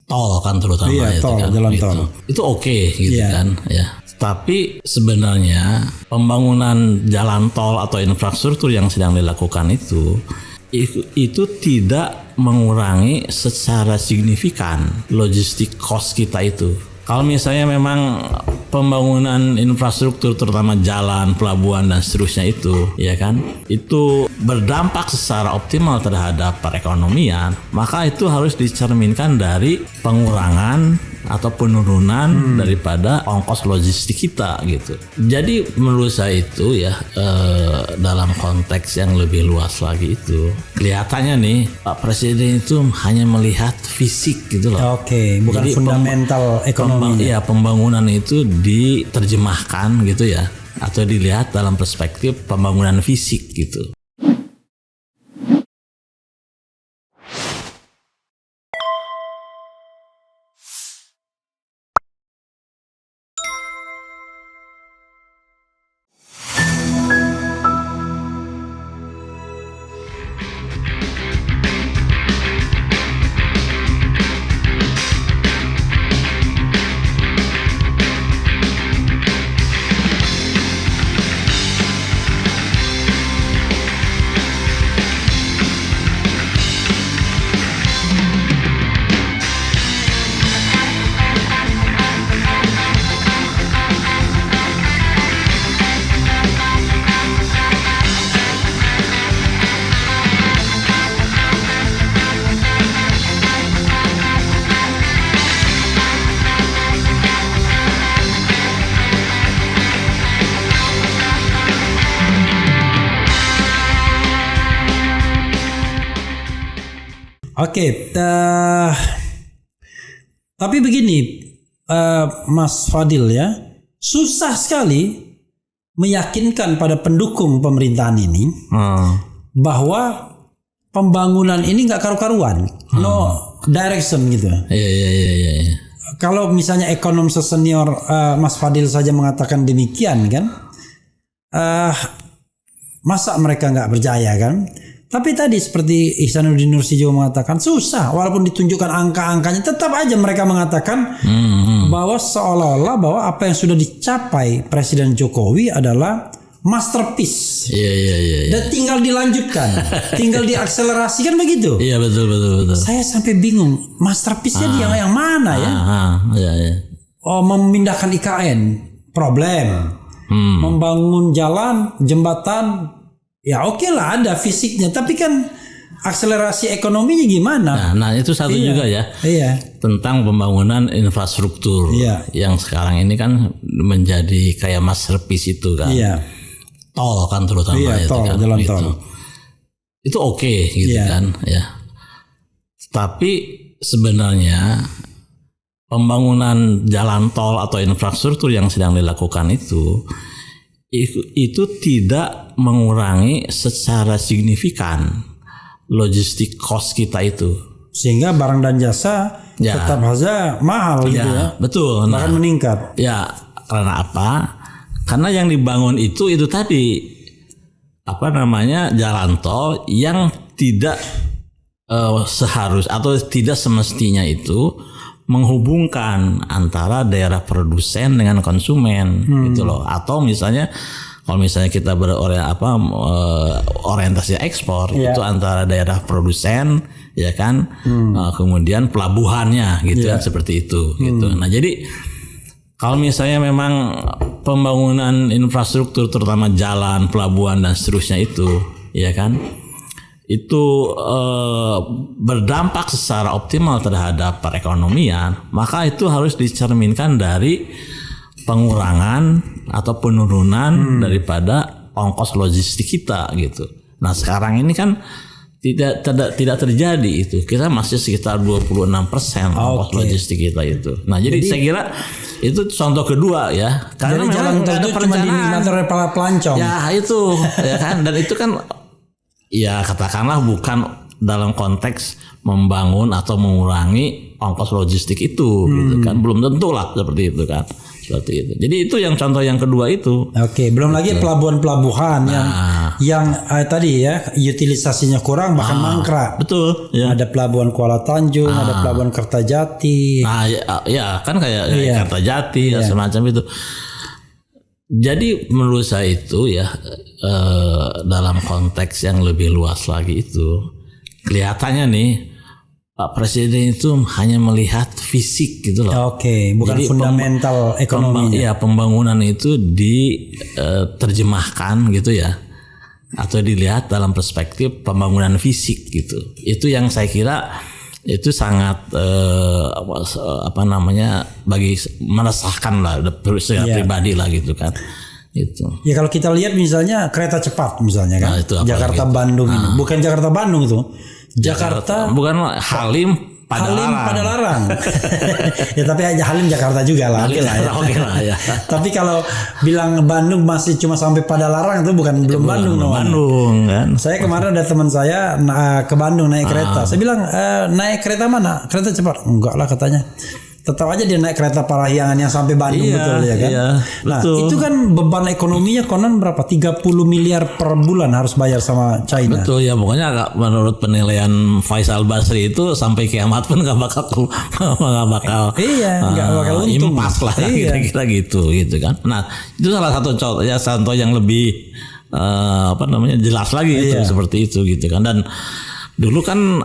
tol kan terutama Iya, itu tol, kan jalan gitu. tol. Itu oke gitu Iya. kan ya. Tapi sebenarnya pembangunan jalan tol atau infrastruktur yang sedang dilakukan itu tidak mengurangi secara signifikan logistik cost kita itu. Kalau misalnya memang pembangunan infrastruktur terutama jalan, pelabuhan dan seterusnya itu ya kan, itu berdampak secara optimal terhadap perekonomian, maka itu harus dicerminkan dari pengurangan atau penurunan daripada ongkos logistik kita gitu. Jadi menurut saya itu ya dalam konteks yang lebih luas lagi itu kelihatannya nih Pak Presiden itu hanya melihat fisik gitu loh. Oke, bukan Jadi fundamental ekonomi. ya pembangunan itu diterjemahkan gitu ya, atau dilihat dalam perspektif pembangunan fisik gitu. Oke, tapi begini, Mas Fadil ya, susah sekali meyakinkan pada pendukung pemerintahan ini bahwa pembangunan ini nggak karu-karuan, no direction gitu. Iya. Kalau misalnya ekonom sesenior Mas Fadil saja mengatakan demikian kan, masa mereka nggak berjaya kan? Tapi tadi seperti Ihsanuddin Nursi juga mengatakan susah, walaupun ditunjukkan angka-angkanya tetap aja mereka mengatakan bahwa seolah-olah bahwa apa yang sudah dicapai Presiden Jokowi adalah masterpiece. Iya. Dan tinggal dilanjutkan, tinggal diakselerasi kan begitu. Iya betul. Saya sampai bingung masterpiece-nya yang mana ya? Iya. Oh, memindahkan IKN, problem. Membangun jalan, jembatan, ya oke lah ada fisiknya, tapi kan akselerasi ekonominya gimana? Nah itu satu juga ya. Iya. Tentang pembangunan infrastruktur yang sekarang ini kan menjadi kayak masterpiece itu kan. Iya. Tol kan terutama itu tol, kan. jalan gitu. tol. Itu oke gitu kan ya. Tapi sebenarnya pembangunan jalan tol atau infrastruktur yang sedang dilakukan itu tidak mengurangi secara signifikan logistik cost kita itu, sehingga barang dan jasa tetap saja mahal gitu ya. Betul. Bahkan meningkat. Ya karena apa? Karena yang dibangun itu tadi jalan tol yang tidak seharus atau tidak semestinya itu menghubungkan antara daerah produsen dengan konsumen gitu loh. Atau misalnya kalau misalnya kita orientasi ekspor itu antara daerah produsen ya kan, kemudian pelabuhannya gitu kan, seperti itu gitu. Nah jadi kalau misalnya memang pembangunan infrastruktur terutama jalan, pelabuhan dan seterusnya itu ya kan, itu berdampak secara optimal terhadap perekonomian, maka itu harus dicerminkan dari pengurangan atau penurunan daripada ongkos logistik kita gitu. Nah sekarang ini kan tidak terjadi itu. Kita masih sekitar 26% ongkos logistik kita itu. Nah jadi saya kira itu contoh kedua ya. Karena jalan tol itu cuma dinikmati oleh para pelancong. Ya itu ya kan, dan itu kan ya katakanlah bukan dalam konteks membangun atau mengurangi ongkos logistik itu gitu kan, belum tentu lah seperti itu kan. seperti itu. Jadi itu yang contoh yang kedua itu. Oke, belum lagi pelabuhan-pelabuhan yang tadi ya utilisasinya kurang bahkan mangkrak. Betul. Ya. Ada pelabuhan Kuala Tanjung, ada pelabuhan Kertajati. Nah, ya kan kayak Kertajati ya, semacam itu. Jadi menurut saya itu ya dalam konteks yang lebih luas lagi itu kelihatannya nih Pak Presiden itu hanya melihat fisik gitu loh. Oke, bukan jadi fundamental ekonominya. Pembangunan itu diterjemahkan gitu ya, atau dilihat dalam perspektif pembangunan fisik gitu. Itu yang saya kira itu sangat bagi meresahkan lah secara pribadi lah gitu kan. Itu. Ya kalau kita lihat misalnya kereta cepat misalnya kan, Jakarta Bandung ini, bukan Jakarta Bandung itu. Jakarta bukan Halim Padalarang. Ya tapi aja Halim Jakarta juga lah. Oke lah ya. Tapi kalau bilang Bandung masih cuma sampai Padalarang itu belum Bandung. Bandung kan. Saya kemarin ada teman saya ke Bandung naik kereta. Saya bilang naik kereta mana? Kereta cepat. Enggak lah katanya. Tetap aja dia naik kereta Parahyangan yang sampai Bandung betul ya kan. Nah, itu kan beban ekonominya konon berapa? 30 miliar per bulan harus bayar sama China. Betul ya, pokoknya menurut penilaian Faisal Basri itu sampai kiamat pun nggak bakal untung. Impas lah kira-kira gitu kan. Nah, itu salah satu contoh yang lebih jelas lagi itu seperti itu gitu kan. Dan dulu kan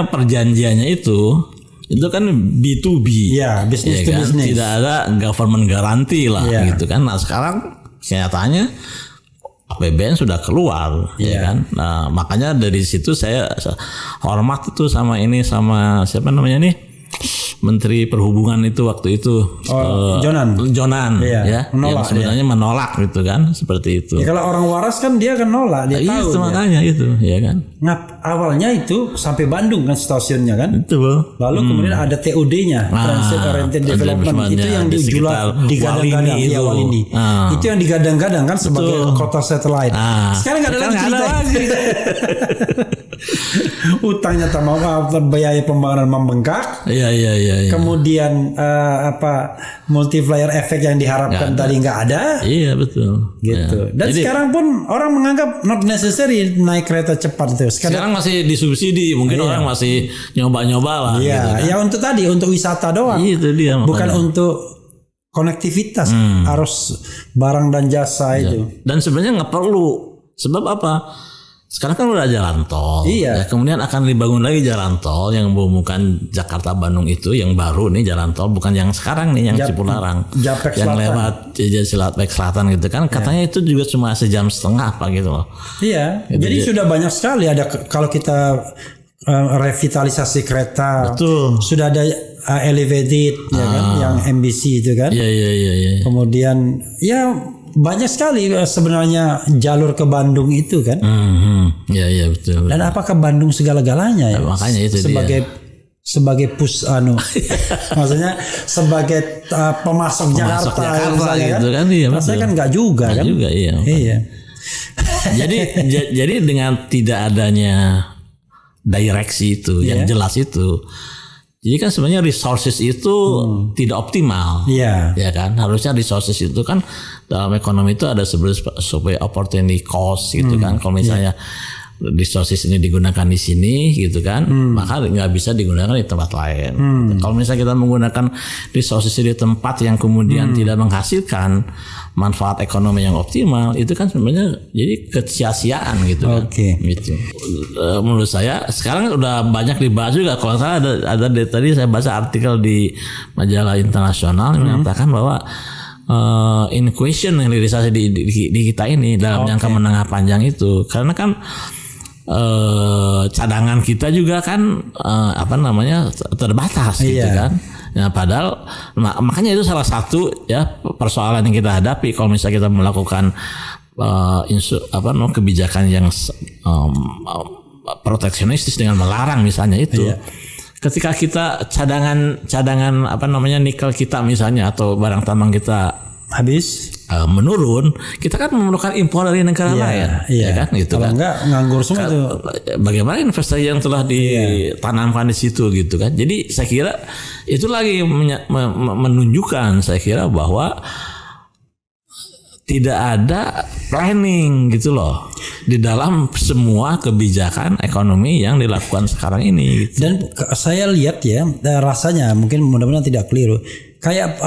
perjanjiannya itu kan B2B, bisnis to kan? bisnis. Tidak ada government garanti lah, gitu kan. Nah sekarang kenyataannya APBN sudah keluar, ya kan. Nah makanya dari situ saya hormat itu sama siapa namanya nih, Menteri Perhubungan itu waktu itu Jonan ya, yang sebenarnya menolak gitu kan, seperti itu. Ya, kalau orang waras kan dia akan nolak, dia tahu. Itu makanya itu, ya kan. Awalnya itu sampai Bandung kan stasiunnya kan. Betul. Lalu kemudian ada TOD-nya, Transit Oriented Development, itu yang digadang-gadang ya Walini. Itu yang digadang-gadang kan sebagai kota satelit. Sekarang nggak ada lagi cerita. Utangnya biaya pembangunan membengkak. Iya. Kemudian multiplier efek yang diharapkan tadi nggak ada. Iya betul. Gitu. Dan jadi, sekarang pun orang menganggap not necessary naik kereta cepat itu. Sekarang masih disubsidi, mungkin orang masih nyoba-nyoba lah. Iya. Gitu kan. Ya untuk wisata doang. Itu dia. Bukan untuk konektivitas arus barang dan jasa itu. Dan sebenarnya nggak perlu. Sebab apa? Sekarang kan udah jalan tol, ya, kemudian akan dibangun lagi jalan tol yang menghubungkan Jakarta Bandung itu, yang baru nih jalan tol, bukan yang sekarang nih yang Cipularang, yang lewat Japek Selatan gitu kan, katanya itu juga cuma sejam setengah apa gitu loh. Iya, gitu. Jadi sudah banyak sekali ada kalau kita revitalisasi kereta, sudah ada elevated ya kan, yang MBC itu kan. Iya. Kemudian banyak sekali sebenarnya jalur ke Bandung itu kan. Iya betul. Dan apakah Bandung segala-galanya ya? Makanya itu sebagai maksudnya sebagai pemasok Jakarta gitu kan. Iya, rasanya kan enggak juga kan? Juga iya. jadi dengan tidak adanya direksi itu yang jelas itu. Jadi kan sebenarnya resources itu tidak optimal, ya kan. Harusnya resources itu kan dalam ekonomi itu ada sebagai opportunity cost gitu kan. Kalau misalnya resources ini digunakan di sini gitu kan, maka nggak bisa digunakan di tempat lain. Kalau misalnya kita menggunakan resources di tempat yang kemudian tidak menghasilkan manfaat ekonomi yang optimal, itu kan sebenarnya jadi kesia-siaan gitu kan. Gitu. Menurut saya sekarang udah banyak dibahas juga. Kalau saya ada tadi saya baca artikel di majalah internasional yang mengatakan bahwa in question hilirisasi di kita ini dalam jangka menengah panjang itu, karena kan cadangan kita juga kan terbatas gitu kan. Nah, padahal makanya itu salah satu persoalan yang kita hadapi kalau misalnya kita melakukan kebijakan yang proteksionistis dengan melarang misalnya itu. Ketika kita cadangan nikel kita misalnya atau barang tambang kita habis, menurun, kita kan memerlukan impor dari negara lain, ya kan? Gitu Kalau kan. enggak nganggur semua itu. Bagaimana investasi yang telah ditanamkan di situ gitu kan? Jadi saya kira itu lagi menunjukkan saya kira bahwa tidak ada planning gitu loh di dalam semua kebijakan ekonomi yang dilakukan sekarang ini. Gitu. Dan saya lihat ya rasanya mungkin mudah-mudahan tidak keliru. Kayak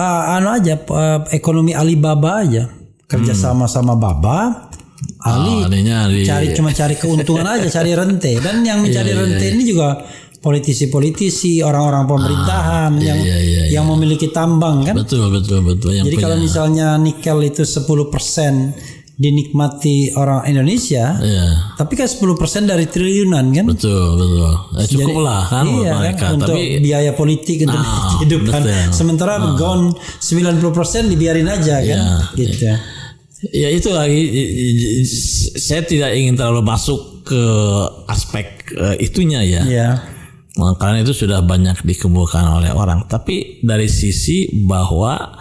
ekonomi Alibaba aja kerjasama sama Baba. Ali cari keuntungan aja, cari rente. Dan yang mencari rente ini juga politisi-politisi, orang-orang pemerintahan yang memiliki tambang kan. Betul. Jadi kalau misalnya nikel itu 10% dinikmati orang Indonesia, tapi kan 10% dari triliunan kan. Betul. Cukup lah kan mereka. Untuk tapi biaya politik untuk kehidupan. Sementara gone 90% dibiarin aja kan. Gitu. Ya itu lagi, saya tidak ingin terlalu masuk ke aspek itunya ya. Karena itu sudah banyak dikemukakan oleh orang. Tapi dari sisi bahwa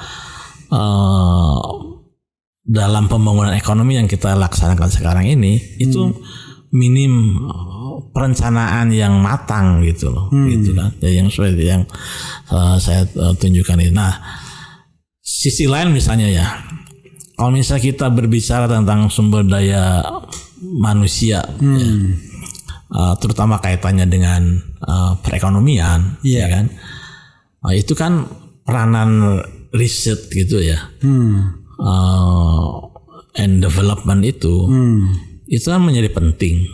dalam pembangunan ekonomi yang kita laksanakan sekarang ini itu minim perencanaan yang matang gitu loh, gitu kan. Yang seperti yang saya tunjukkan ini. Nah, sisi lain misalnya ya, kalau misalnya kita berbicara tentang sumber daya manusia, terutama kaitannya dengan perekonomian, ya kan, itu kan peranan riset gitu ya, and development itu kan menjadi penting,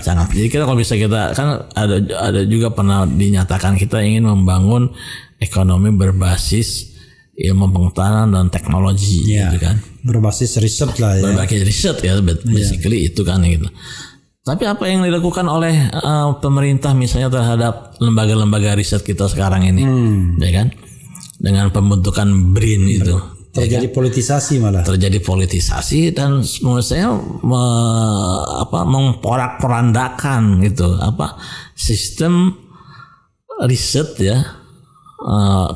sangat. Jadi kita kalau bisa kita kan ada juga pernah dinyatakan kita ingin membangun ekonomi berbasis ilmu pengetahuan dan teknologi, gitu kan, berbasis riset lah ya. Berbasis riset ya, basically itu kan gitu. Tapi apa yang dilakukan oleh pemerintah misalnya terhadap lembaga-lembaga riset kita sekarang ini, ya kan, dengan pembentukan BRIN itu terjadi politisasi malah. Terjadi politisasi dan menurut saya memporak-porandakan gitu sistem riset ya,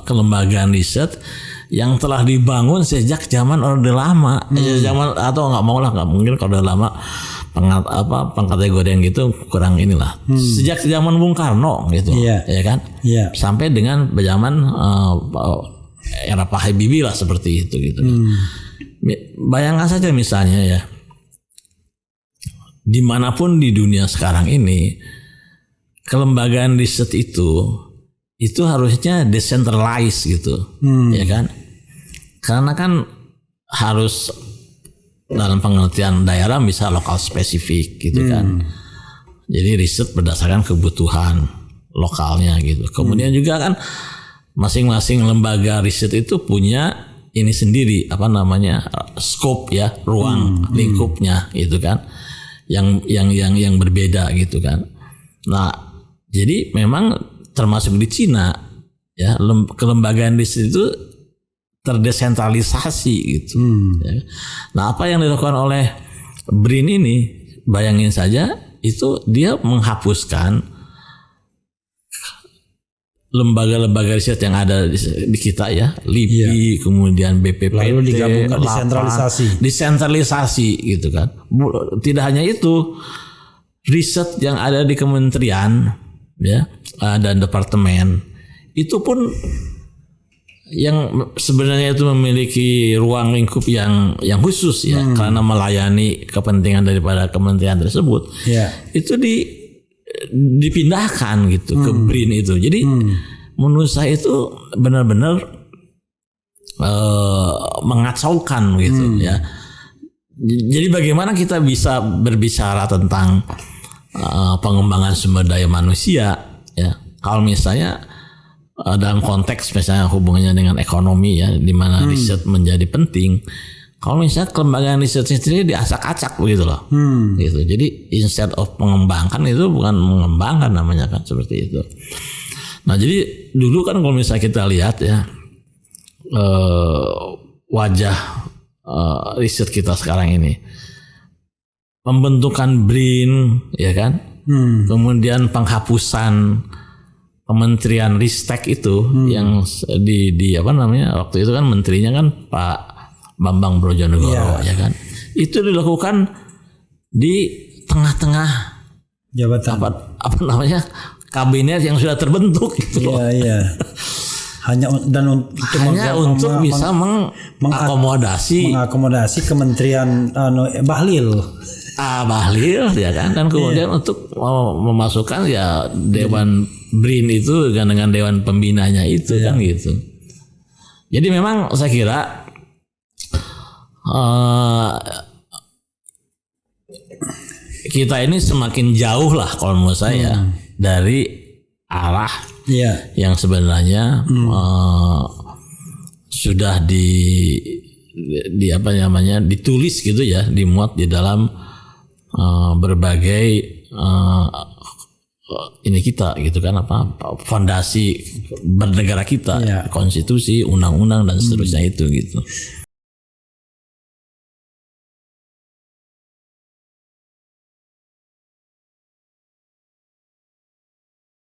kelembagaan riset yang telah dibangun sejak zaman Orde Lama, zaman atau nggak mungkin kalau udah lama pengkategorian gitu kurang inilah. Sejak zaman Bung Karno gitu, ya kan, sampai dengan zaman era Pak Habibie lah seperti itu gitu. Bayangkan saja misalnya ya, dimanapun di dunia sekarang ini kelembagaan riset itu harusnya decentralized gitu, ya kan? Karena kan harus dalam pengertian daerah bisa lokal spesifik gitu kan. Jadi riset berdasarkan kebutuhan lokalnya gitu. Kemudian juga kan masing-masing lembaga riset itu punya ini sendiri scope ya, ruang lingkupnya gitu kan. Yang berbeda gitu kan. Nah, jadi memang termasuk di Cina ya, kelembagaan riset itu terdesentralisasi gitu. Ya. Nah, apa yang dilakukan oleh BRIN ini, bayangin saja itu dia menghapuskan lembaga-lembaga riset yang ada di kita ya, LIPI, kemudian BPPT, lalu digabungkan desentralisasi gitu kan. Tidak hanya itu, riset yang ada di kementerian ya dan departemen itu pun yang sebenarnya itu memiliki ruang lingkup yang khusus ya, karena melayani kepentingan daripada kementerian tersebut, itu dipindahkan gitu ke BRIN itu. Jadi menurut saya itu benar-benar mengacaukan gitu ya. Jadi bagaimana kita bisa berbicara tentang pengembangan sumber daya manusia ya, kalau misalnya dalam konteks misalnya hubungannya dengan ekonomi ya, di mana riset menjadi penting. Kalau misalnya kelembagaan riset sendiri diacak-acak begitu loh, gitu. Jadi instead of mengembangkan, itu bukan mengembangkan namanya kan, seperti itu. Nah, jadi dulu kan kalau misalnya kita lihat ya wajah riset kita sekarang ini, pembentukan BRIN ya kan, kemudian penghapusan Kementerian Ristek itu yang di waktu itu kan menterinya kan Pak Bambang Brojonegoro ya kan. Itu dilakukan di tengah-tengah Jabatan. apa namanya kabinet yang sudah terbentuk gitu loh. Iya. Hanya untuk bisa mengakomodasi Kementerian Bahlil. Bahlil ya kan, dan kemudian untuk memasukkan ya Dewan BRIN itu dengan Dewan Pembinanya itu kan gitu. Jadi memang saya kira kita ini semakin jauh lah kalau menurut saya dari arah yang sebenarnya sudah di apa namanya ditulis gitu ya, dimuat di dalam berbagai ini kita gitu kan, apa fondasi bernegara kita, konstitusi, undang-undang dan seterusnya itu gitu.